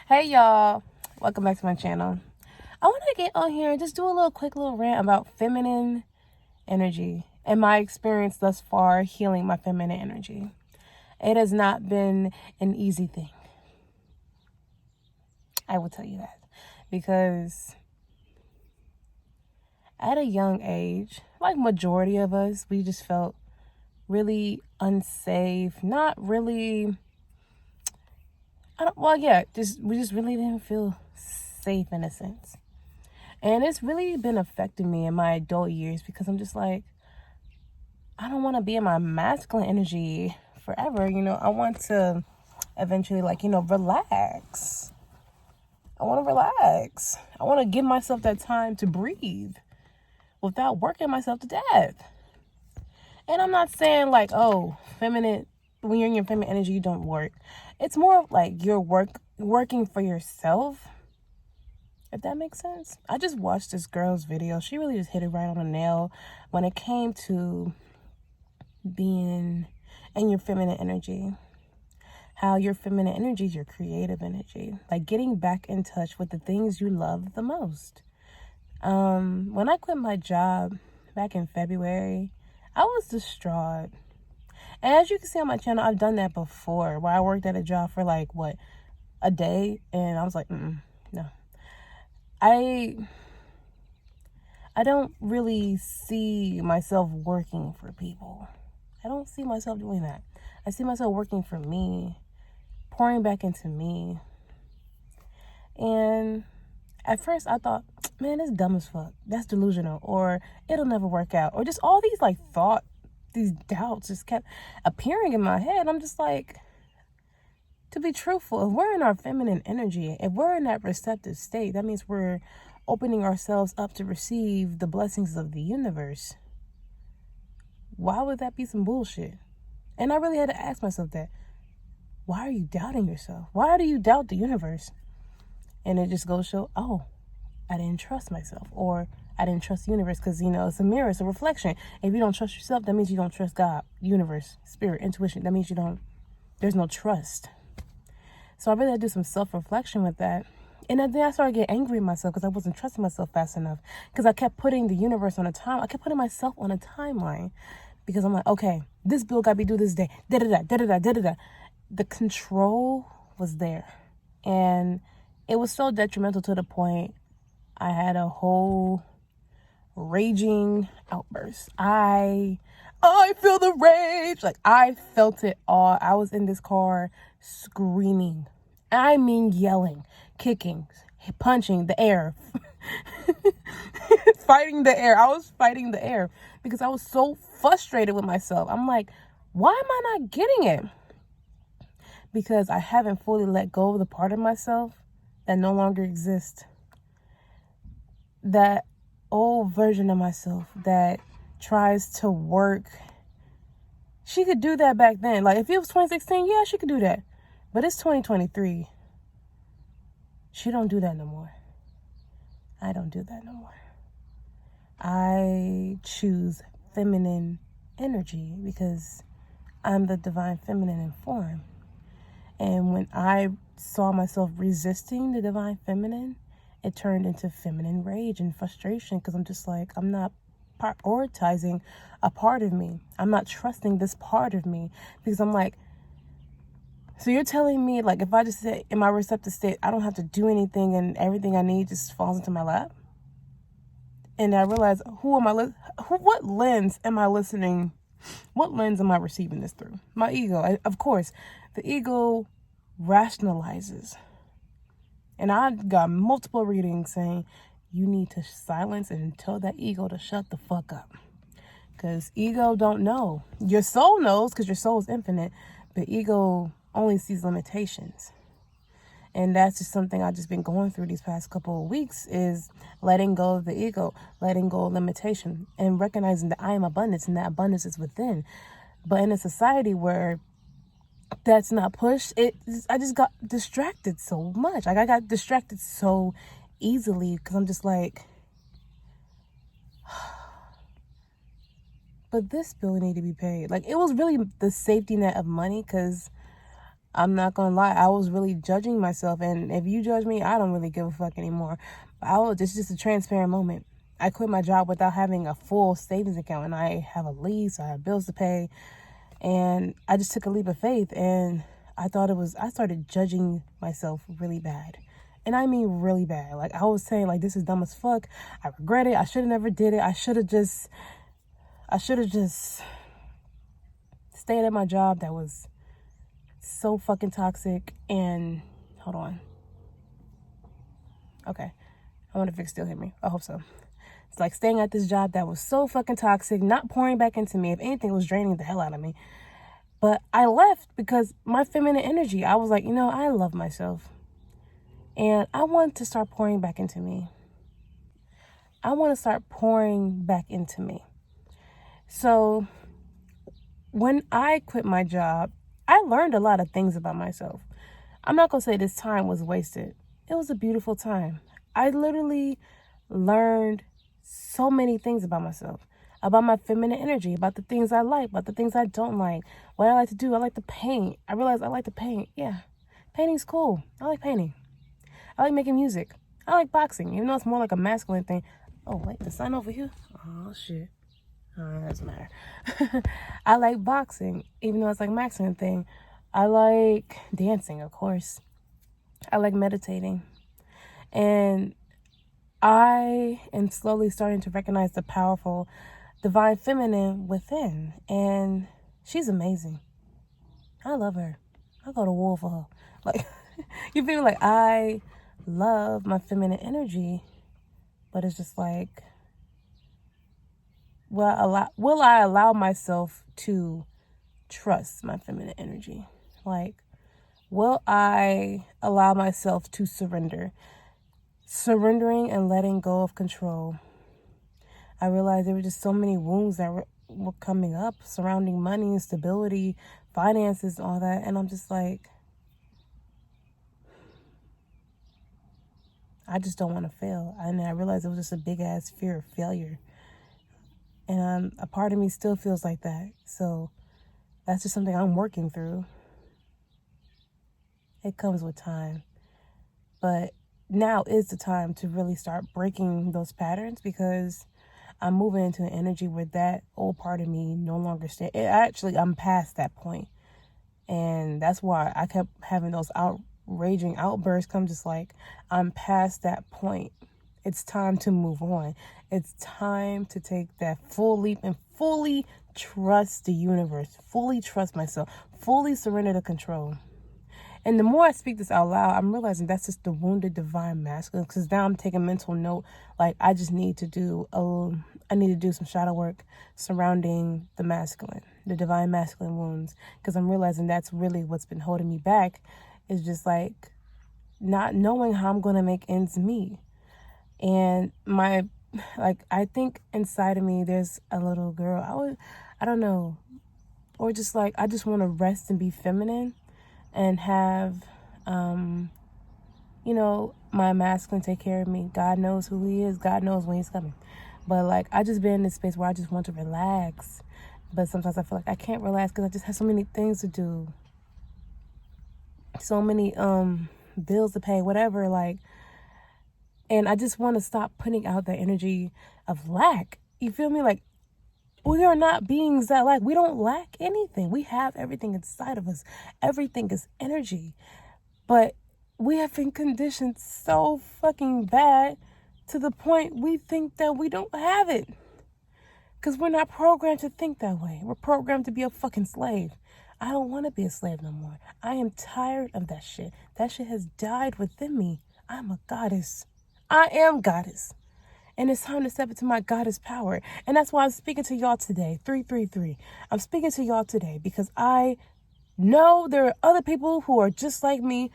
Hey y'all, welcome back to my channel. I want to get on here and just do a quick little rant about feminine energy and my experience thus far healing my feminine energy. It has not been an easy thing. I will tell you that, because at a young age, like majority of us, we just felt really unsafe, not really, we just really didn't feel safe in a sense. And it's really been affecting me in my adult years, because I'm just like, I don't want to be in my masculine energy forever. I want to eventually, relax. I want to relax. I want to give myself that time to breathe without working myself to death. And I'm not saying like, oh, feminine, when you're in your feminine energy, you don't work. It's more of like you're working for yourself, if that makes sense. I just watched this girl's video. She really just hit it right on the nail when it came to being in your feminine energy. How your feminine energy is your creative energy. Like getting back in touch with the things you love the most. When I quit my job back in February, I was distraught. And as you can see on my channel, I've done that before, where I worked at a job for a day, and I was like, no. I don't really see myself working for people. I don't see myself doing that. I see myself working for me, pouring back into me. And at first I thought, man, it's dumb as fuck. That's delusional, or it'll never work out, or just all these these doubts just kept appearing in my head. I'm just like, to be truthful, if we're in our feminine energy, if we're in that receptive state, that means we're opening ourselves up to receive the blessings of the universe. Why would that be some bullshit? And I really had to ask myself that. Why are you doubting yourself? Why do you doubt the universe? And it just goes to show, oh, I didn't trust myself, or I didn't trust the universe, because, it's a mirror, it's a reflection. If you don't trust yourself, that means you don't trust God, universe, spirit, intuition. That means there's no trust. So I really had to do some self-reflection with that. And then I started getting angry at myself because I wasn't trusting myself fast enough. Because I kept putting the universe on I kept putting myself on a timeline. Because I'm like, okay, this bill got to be due this day. Da-da-da, da-da-da, da-da-da. The control was there. And it was so detrimental to the point I had a whole raging outburst. I feel the rage. Like, I felt it all. I was in this car screaming. I mean yelling, kicking, punching the air, fighting the air. I was fighting the air because I was so frustrated with myself. I'm like, why am I not getting it? Because I haven't fully let go of the part of myself that no longer exists. That old version of myself that tries to work. She could do that back then. Like, if it was 2016, yeah, she could do that. But it's 2023. She don't do that no more. I don't do that no more. I choose feminine energy because I'm the divine feminine in form. And when I saw myself resisting the divine feminine, it turned into feminine rage and frustration, because I'm just like, I'm not prioritizing a part of me. I'm not trusting this part of me, because I'm like, so you're telling me, like, if I just sit in my receptive state, I don't have to do anything and everything I need just falls into my lap? And I realize, what lens am I listening? What lens am I receiving this through? My ego. Of course, the ego rationalizes. And I got multiple readings saying you need to silence and tell that ego to shut the fuck up. Because ego don't know. Your soul knows, because your soul is infinite. But ego only sees limitations. And that's just something I've just been going through these past couple of weeks, is letting go of the ego, letting go of limitation, and recognizing that I am abundance and that abundance is within. But in a society where that's not pushed, I just got distracted so much. Like, I got distracted so easily, because I'm just like, but this bill need to be paid. Like, it was really the safety net of money, because I'm not gonna lie, I was really judging myself, and if you judge me, I don't really give a fuck anymore. It's just a transparent moment. I quit my job without having a full savings account, and I have a lease, I have bills to pay, and I just took a leap of faith, and I started judging myself really bad. And I mean really bad. Like, I was saying, like, this is dumb as fuck. I regret it. I should have never did it. I should have just stayed at my job that was so fucking toxic. And hold on. Okay. I wonder if it can still hear me. I hope so. It's like staying at this job that was so fucking toxic, not pouring back into me. If anything, it was draining the hell out of me. But I left because my feminine energy, I was like, I love myself. And I want to start pouring back into me. I want to start pouring back into me. So when I quit my job, I learned a lot of things about myself. I'm not going to say this time was wasted. It was a beautiful time. I literally learned so many things about myself, about my feminine energy, about the things I like, about the things I don't like, what I like to do. I like to paint. I realized I like to paint. Yeah, painting's cool. I like painting. I like making music. I like boxing, even though it's more like a masculine thing. Oh, wait, the sign over here? Oh, shit. It doesn't matter. I like boxing, even though it's like a masculine thing. I like dancing, of course. I like meditating. And I am slowly starting to recognize the powerful divine feminine within. And she's amazing. I love her. I go to war for her. Like, you feel like I love my feminine energy, but it's just like, will I allow myself to trust my feminine energy? Like, will I allow myself to surrender? Surrendering and letting go of control. I realized there were just so many wounds that were coming up surrounding money and stability, finances, all that. And I'm just like, I just don't want to fail. And I realized it was just a big ass fear of failure. And a part of me still feels like that. So that's just something I'm working through. It comes with time. But now is the time to really start breaking those patterns, because I'm moving into an energy where that old part of me no longer I'm past that point. And that's why I kept having those outraging outbursts. I'm just like, I'm past that point. It's time to move on. It's time to take that full leap and fully trust the universe, fully trust myself, fully surrender to control. And the more I speak this out loud, I'm realizing that's just the wounded divine masculine. Because now I'm taking mental note. Like, I just need to do some shadow work surrounding the masculine, the divine masculine wounds. Because I'm realizing that's really what's been holding me back, is just like not knowing how I'm going to make ends meet. And I think inside of me, there's a little girl. I don't know. Or just like, I just want to rest and be feminine and have, my masculine take care of me. God knows who he is. God knows when he's coming. But like, I just been in this space where I just want to relax. But sometimes I feel like I can't relax because I just have so many things to do. So many bills to pay, whatever. Like, and I just want to stop putting out that energy of lack. You feel me? Like, we are not beings that lack. We don't lack anything. We have everything inside of us. Everything is energy. But we have been conditioned so fucking bad to the point we think that we don't have it. Because we're not programmed to think that way. We're programmed to be a fucking slave. I don't want to be a slave no more. I am tired of that shit. That shit has died within me. I'm a goddess. I am goddess. And it's time to step into my goddess power. And that's why I'm speaking to y'all today. 333. I'm speaking to y'all today because I know there are other people who are just like me,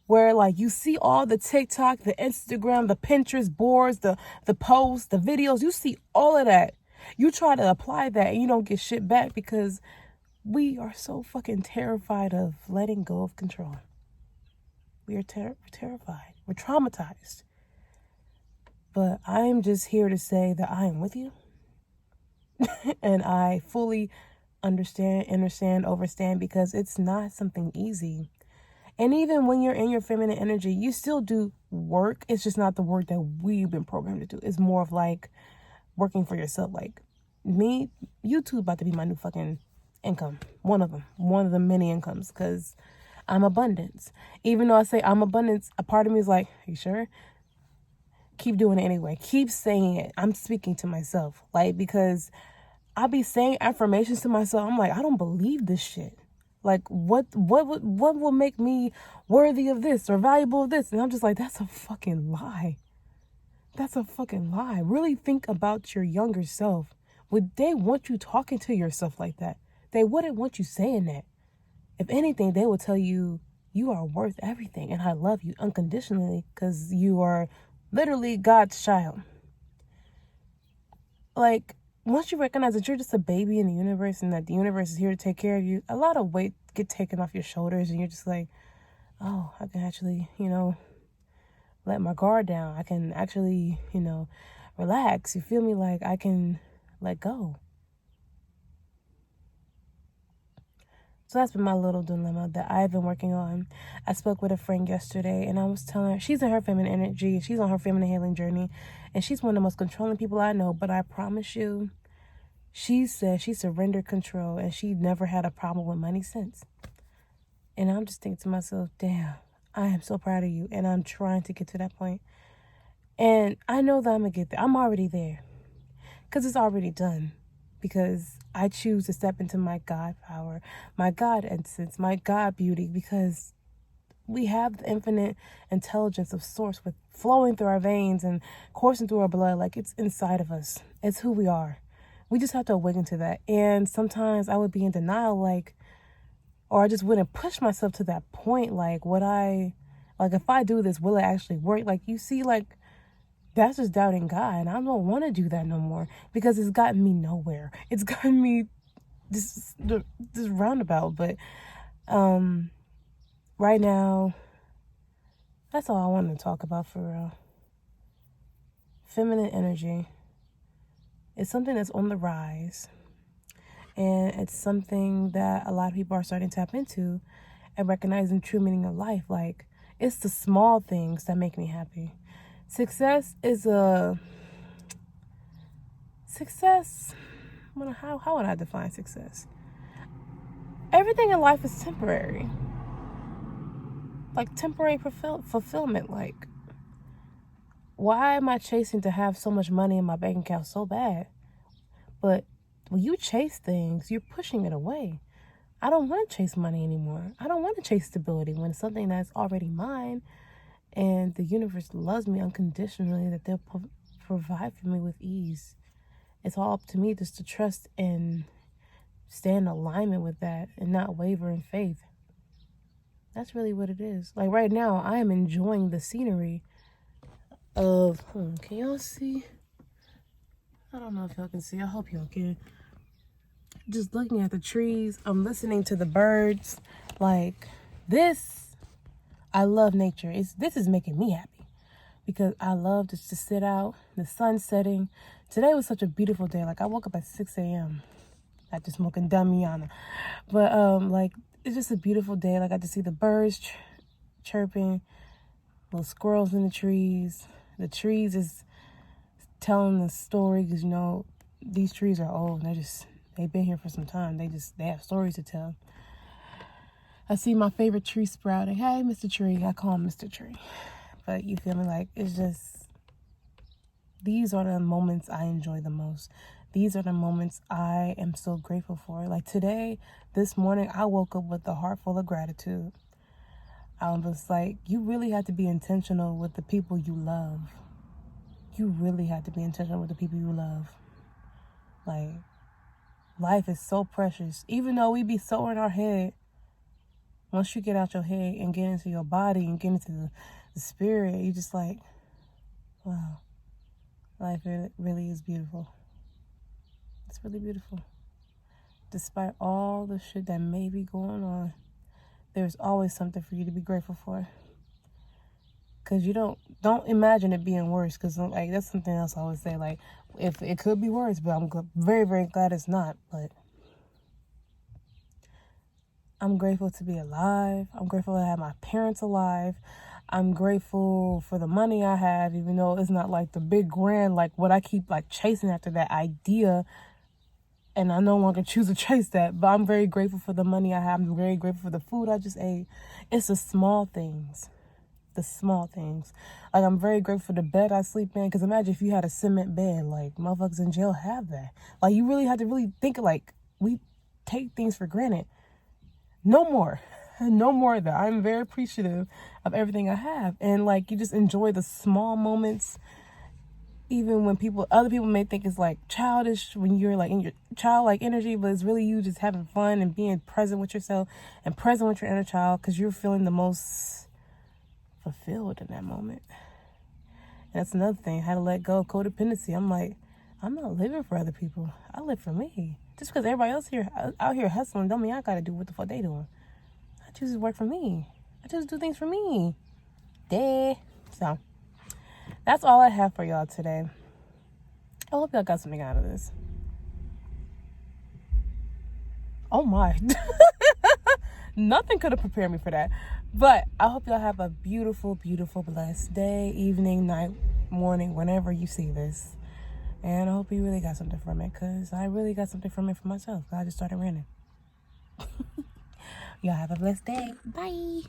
where like you see all the TikTok, the Instagram, the Pinterest boards, the posts, the videos. You see all of that. You try to apply that and you don't get shit back because we are so fucking terrified of letting go of control. We are terrified. We're traumatized. But I am just here to say that I am with you. And I fully understand, because it's not something easy. And even when you're in your feminine energy, you still do work. It's just not the work that we've been programmed to do. It's more of like working for yourself. Like me, YouTube about to be my new fucking income. One of the many incomes, because I'm abundance. Even though I say I'm abundance, a part of me is like, are you sure? Keep doing it anyway. Keep saying it. I'm speaking to myself. Like, because I be saying affirmations to myself. I'm like, I don't believe this shit. Like, what will make me worthy of this or valuable of this? And I'm just like, that's a fucking lie. That's a fucking lie. Really think about your younger self. Would they want you talking to yourself like that? They wouldn't want you saying that. If anything, they would tell you, you are worth everything and I love you unconditionally because you are literally God's child. Like, once you recognize that you're just a baby in the universe and that the universe is here to take care of you, a lot of weight get taken off your shoulders and you're just like, oh, I can actually, let my guard down. I can actually, relax. You feel me? Like, I can let go. So that's been my little dilemma that I've been working on. I spoke with a friend yesterday and I was telling her, she's in her feminine energy. She's on her feminine healing journey. And she's one of the most controlling people I know. But I promise you, she said she surrendered control and she never had a problem with money since. And I'm just thinking to myself, damn, I am so proud of you. And I'm trying to get to that point. And I know that I'm going to get there. I'm already there. Because it's already done. Because I choose to step into my God power, my God essence, my God beauty. Because we have the infinite intelligence of source with flowing through our veins and coursing through our blood. Like, it's inside of us. It's who we are. We just have to awaken to that. And sometimes I would be in denial, like, or I just wouldn't push myself to that point. Like, if I do this, will it actually work? Like, you see, like, that's just doubting God. And I don't want to do that no more because it's gotten me nowhere. It's gotten me this roundabout. But right now, that's all I want to talk about for real. Feminine energy is something that's on the rise. And it's something that a lot of people are starting to tap into and recognizing true meaning of life. Like, it's the small things that make me happy. Success, how would I define success? Everything in life is temporary. Like, temporary fulfillment. Like, why am I chasing to have so much money in my bank account so bad? But when you chase things, you're pushing it away. I don't want to chase money anymore. I don't want to chase stability when it's something that's already mine. And the universe loves me unconditionally, that they'll provide for me with ease. It's all up to me just to trust and stay in alignment with that and not waver in faith. That's really what it is. Like, right now, I am enjoying the scenery of, can y'all see? I don't know if y'all can see. I hope y'all can. Just looking at the trees. I'm listening to the birds. Like, this, I love nature. This is making me happy because I love just to sit out, the sun setting. Today was such a beautiful day. Like, I woke up at 6 a.m. After smoking Damiana. But, like, it's just a beautiful day. Like, I just see the birds chirping, little squirrels in the trees. The trees is telling the story because, these trees are old. They've been here for some time. They have stories to tell. I see my favorite tree sprouting. Hey, Mr. Tree. I call him Mr. Tree. But you feel me? Like, it's just, these are the moments I enjoy the most. These are the moments I am so grateful for. Like, today, this morning, I woke up with a heart full of gratitude. I was like, you really have to be intentional with the people you love. You really have to be intentional with the people you love. Like, life is so precious. Even though we be so in our head, once you get out your head and get into your body and get into the spirit, you just like, wow, life really is beautiful. It's really beautiful. Despite all the shit that may be going on, there's always something for you to be grateful for. Because you don't imagine it being worse. Because, like, that's something else I always say. Like, if it could be worse, but I'm very, very glad it's not. But I'm grateful to be alive. I'm grateful to have my parents alive. I'm grateful for the money I have, even though it's not like the big grand, like what I keep like chasing after, that idea. And I no longer choose to chase that, but I'm very grateful for the money I have. I'm very grateful for the food I just ate. It's the small things. The small things. Like, I'm very grateful for the bed I sleep in. Because imagine if you had a cement bed. Like, motherfuckers in jail have that. Like, you really have to really think of, like, we take things for granted. No more. No more of that. I'm very appreciative of everything I have. And, like, you just enjoy the small moments. Even when other people may think it's like childish when you're like in your childlike energy, but it's really you just having fun and being present with yourself and present with your inner child, because you're feeling the most fulfilled in that moment. And that's another thing, how to let go of codependency. I'm like, I'm not living for other people. I live for me. Just because everybody else out here hustling don't mean I gotta do what the fuck they doing. I choose to work for me. I choose to do things for me. So that's all I have for y'all today. I hope y'all got something out of this. Oh my. Nothing could have prepared me for that. But I hope y'all have a beautiful, beautiful, blessed day, evening, night, morning, whenever you see this. And I hope you really got something from it, because I really got something from it for myself. I just started ranting. Y'all have a blessed day. Bye.